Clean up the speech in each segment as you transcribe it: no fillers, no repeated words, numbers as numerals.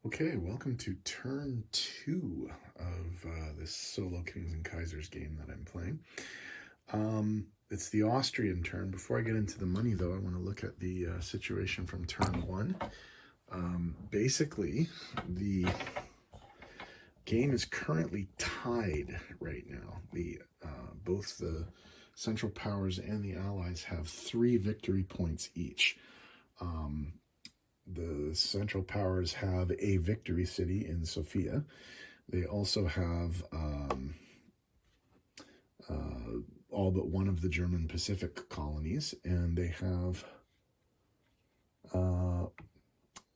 Okay, welcome to turn 2 of this solo Kings and Kaisers game that I'm playing. It's the Austrian turn. Before I get into the money, though, I want to look at the situation from turn 1. Basically, the game is currently tied right now. Both the Central Powers and the Allies have 3 victory points each. The Central Powers have a victory city in Sofia. They also have all but one of the German Pacific colonies, and they have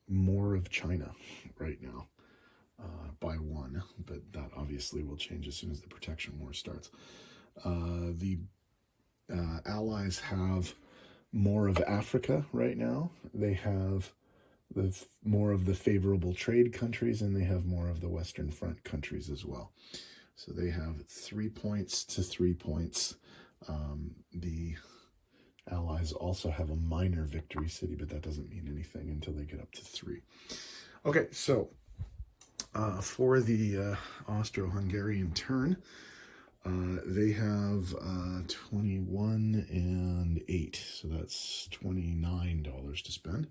more of China right now by 1, but that obviously will change as soon as the protection war starts. The Allies have more of Africa right now. They have more of the favorable trade countries, and they have more of the Western Front countries as well. So they have 3 points to 3 points. The Allies also have a minor victory city, but that doesn't mean anything until they get up to 3. Okay, so for the Austro-Hungarian turn, they have 21 and 8, so that's $29 to spend.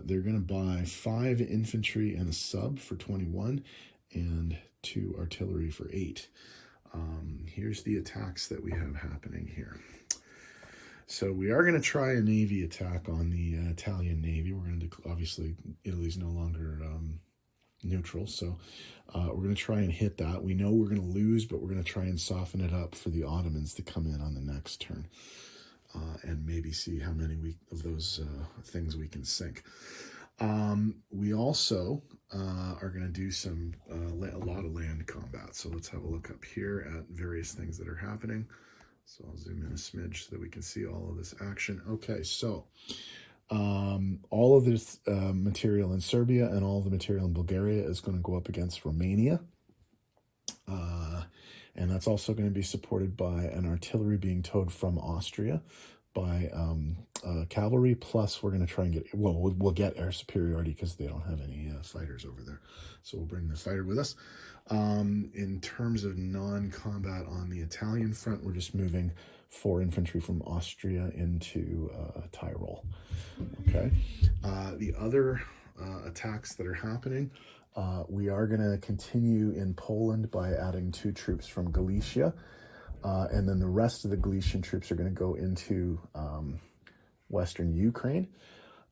They're going to buy 5 infantry and a sub for 21 and 2 artillery for 8. Here's the attacks that we have happening here. So we are going to try a navy attack on the Italian navy. We're going to, obviously, Italy's no longer neutral, so we're going to try and hit that. We know we're going to lose, but we're going to try and soften it up for the Ottomans to come in on the next turn. And maybe see how many of those things we can sink. We also are going to do a lot of land combat. So let's have a look up here at various things that are happening. So I'll zoom in a smidge so that we can see all of this action. Okay, so all of this material in Serbia and all the material in Bulgaria is going to go up against Romania. And that's also going to be supported by an artillery being towed from Austria by cavalry. Plus, we're going to try and we'll get air superiority because they don't have any fighters over there. So we'll bring the fighter with us. In terms of non-combat on the Italian front, we're just moving 4 infantry from Austria into Tyrol. Okay. The other attacks that are happening, we are going to continue in Poland by adding 2 troops from Galicia, and then the rest of the Galician troops are going to go into Western Ukraine,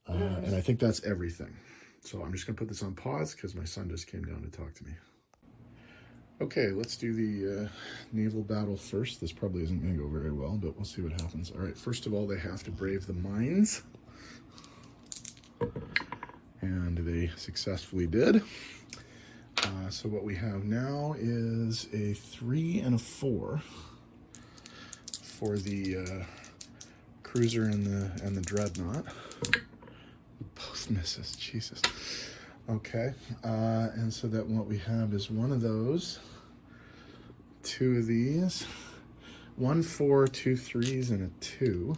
and I think that's everything. So I'm just going to put this on pause because my son just came down to talk to me. Okay, let's do the naval battle first. This probably isn't going to go very well, but we'll see what happens. All right, first of all, they have to brave the mines. And they successfully did. So what we have now is a 3 and a 4 for the cruiser and the dreadnought. Both misses, Jesus. Okay, and so that what we have is one of those, 2 of these, 1 4, 2 3s, and a 2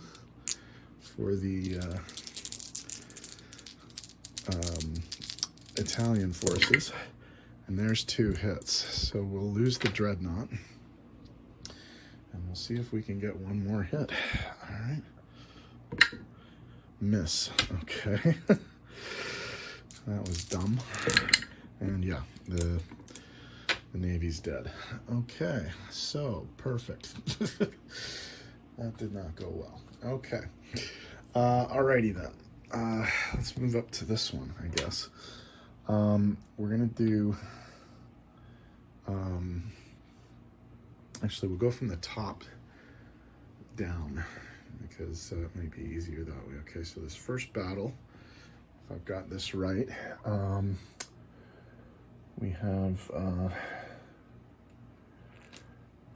for the Italian forces, and there's 2 hits. So we'll lose the dreadnought, and we'll see if we can get 1 more hit. All right, miss. Okay. That was dumb. And yeah, the Navy's dead. Okay, so perfect. That did not go well. Okay. Alrighty then. Let's move up to this one, I guess. We're gonna do actually we'll go from the top down because it might be easier that way. Okay, so this first battle, if I've got this right, we have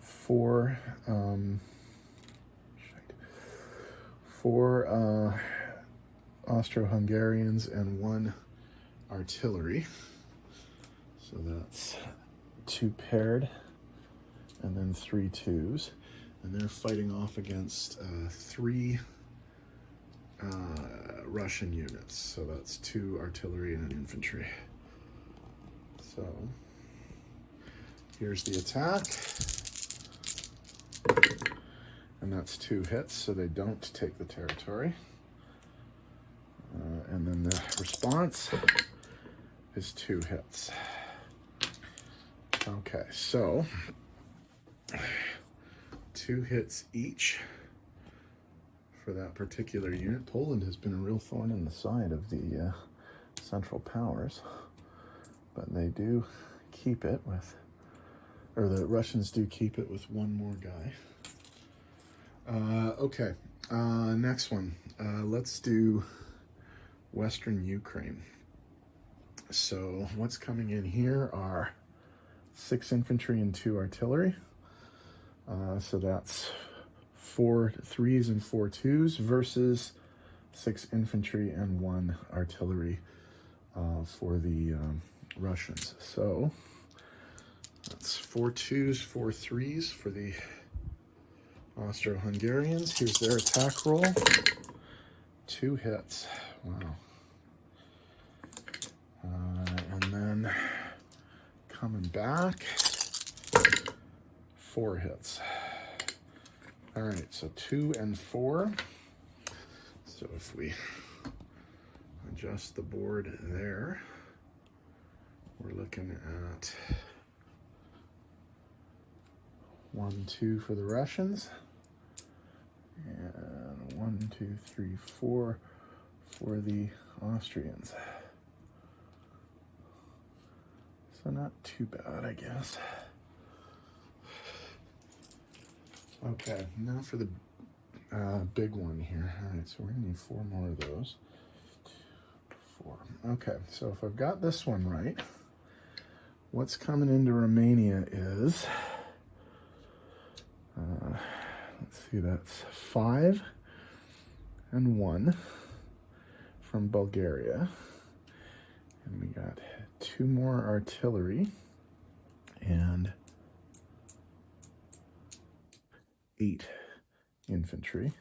4 Austro-Hungarians and 1 artillery. So that's 2 paired and then 3 2s. And they're fighting off against 3 Russian units. So that's 2 artillery and an infantry. So here's the attack. And that's 2 hits, so they don't take the territory. And then the response is 2 hits. Okay, so 2 hits each for that particular unit. Poland has been a real thorn in the side of the Central Powers, but they do keep it with, or the Russians do keep it with 1 more guy. Okay, next one. Let's do Western Ukraine. So what's coming in here are 6 infantry and 2 artillery. So that's 4 3s and 4 2s versus 6 infantry and 1 artillery for the Russians. So that's 4 2s, 4 3s for the Austro-Hungarians. Here's their attack roll. 2 hits. Wow. And then coming back, 4 hits. All right, so 2 and 4. So if we adjust the board there, we're looking at 1 2 for the Russians, and 1 2 3 4 for the Austrians. So not too bad, I guess. Okay, now for the big one here. All right, so we're gonna need 4 more of those. 4. Okay, so if I've got this one right, what's coming into Romania is, let's see, that's 5 and 1 from Bulgaria. And we got 2 more artillery and 8 infantry,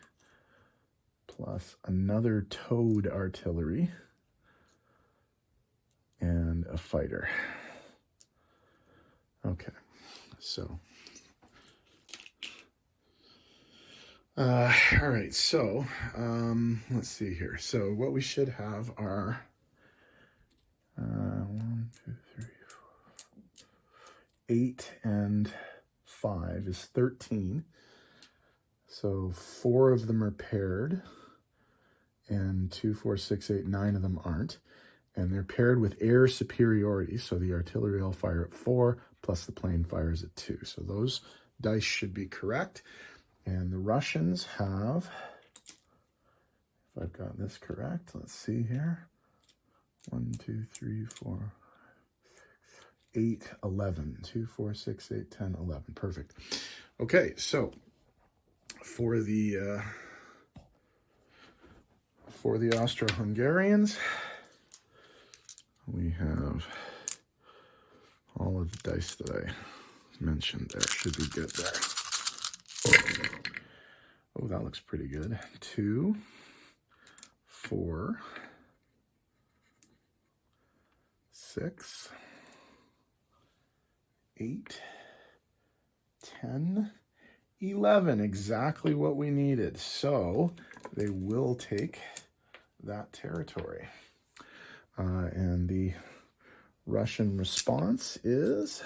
plus another towed artillery and a fighter. Okay, so all right, so let's see here. So what we should have are 1 2 3 4 8 and 5 is 13. So 4 of them are paired, and 2 4 6 8 9 of them aren't, and they're paired with air superiority. So the artillery will fire at 4 plus the plane fires at 2. So those dice should be correct. And the Russians have, if I've got this correct, let's see here. 1 2 3 4 8 11. 2 4 6 8 10 11. Perfect. Okay, so for the Austro-Hungarians, we have all of the dice that I mentioned there. Should be good there. Oh, that looks pretty good. 2 4 6 8 10 11, exactly what we needed. So they will take that territory. And the Russian response is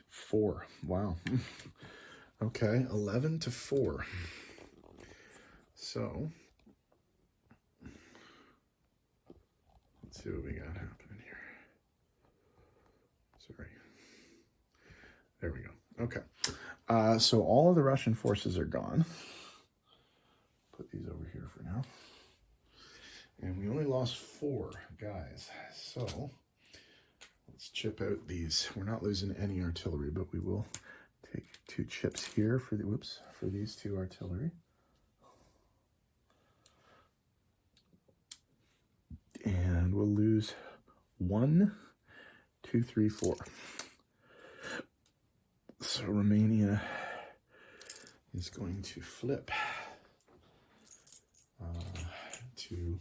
4. Wow. Okay, 11 to 4. So let's see what we got happening here. Sorry. There we go. Okay. So all of the Russian forces are gone. Put these over here for now. And we only lost 4 guys. So let's chip out these. We're not losing any artillery, but we will take 2 chips here for the, for these 2 artillery. And we'll lose 1, 2, 3, 4. So Romania is going to flip to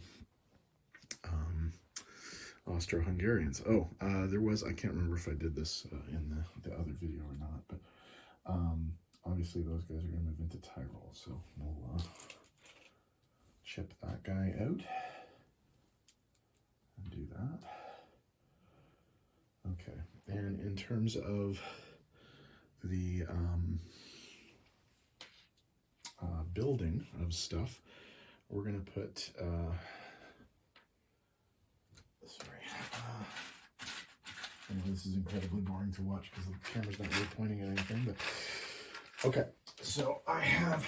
Austro-Hungarians. Oh, there was, I can't remember if I did this in the other video or not, but obviously those guys are going to move into Tyrol, so we'll chip that guy out and do that. Okay, and in terms of the building of stuff, we're going to put, I know this is incredibly boring to watch because the camera's not really pointing at anything, but okay, so I have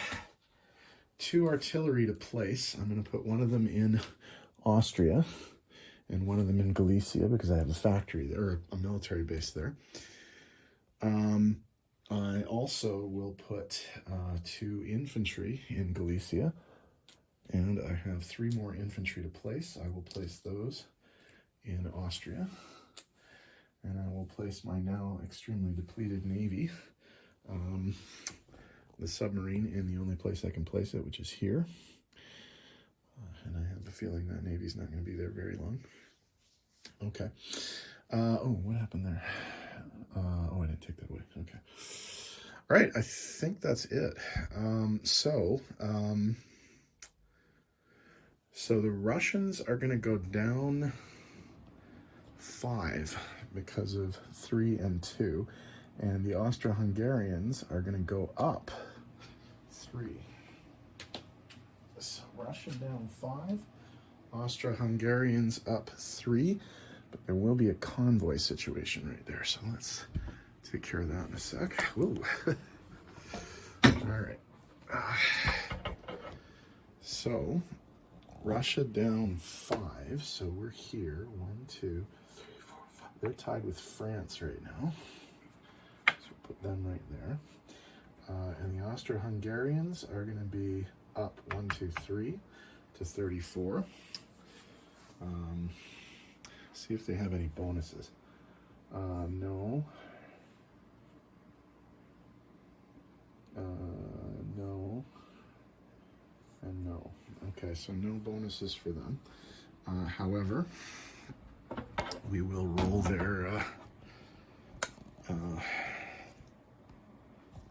2 artillery to place. I'm going to put one of them in Austria and one of them in Galicia because I have a factory there, or a military base there. I also will put 2 infantry in Galicia, and I have 3 more infantry to place. I will place those in Austria, and I will place my now extremely depleted navy, the submarine, in the only place I can place it, which is here. And I have a feeling that navy's not going to be there very long. Okay. Oh, what happened there? Oh, I didn't take that away. Okay. All right, I think that's it. So the Russians are going to go down 5 because of 3 and 2, and the Austro-Hungarians are going to go up 3. So Russia down 5, Austro-Hungarians up 3, but there will be a convoy situation right there, so let's take care of that in a sec. Ooh. All right. So Russia down 5, so we're here. 1, 2, 3, 4, 5. They're tied with France right now, so we'll put them right there. And the Austro-Hungarians are going to be up 1, 2, 3 to 34. See if they have any bonuses. No. No. And no. Okay, so no bonuses for them. However, we will roll their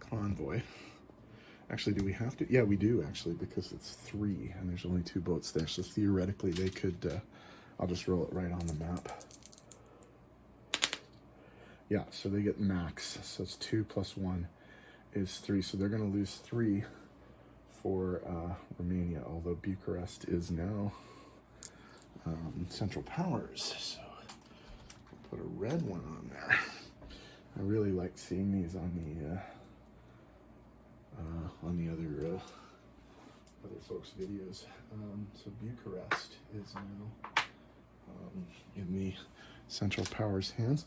convoy. Actually, do we have to? Yeah, we do, actually, because it's 3, and there's only 2 boats there. So theoretically, they could, I'll just roll it right on the map. Yeah, so they get max. So it's 2 plus 1 is 3. So they're going to lose 3 for Romania, although Bucharest is now Central Powers. So we'll put a red one on there. I really like seeing these on the other folks' videos. So Bucharest is now in the Central Powers' hands.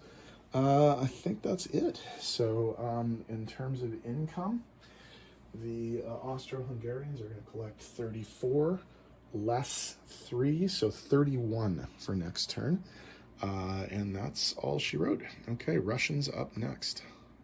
I think that's it. So in terms of income, the Austro-Hungarians are going to collect 34 less 3, so 31 for next turn. And that's all she wrote. Okay, Russians up next.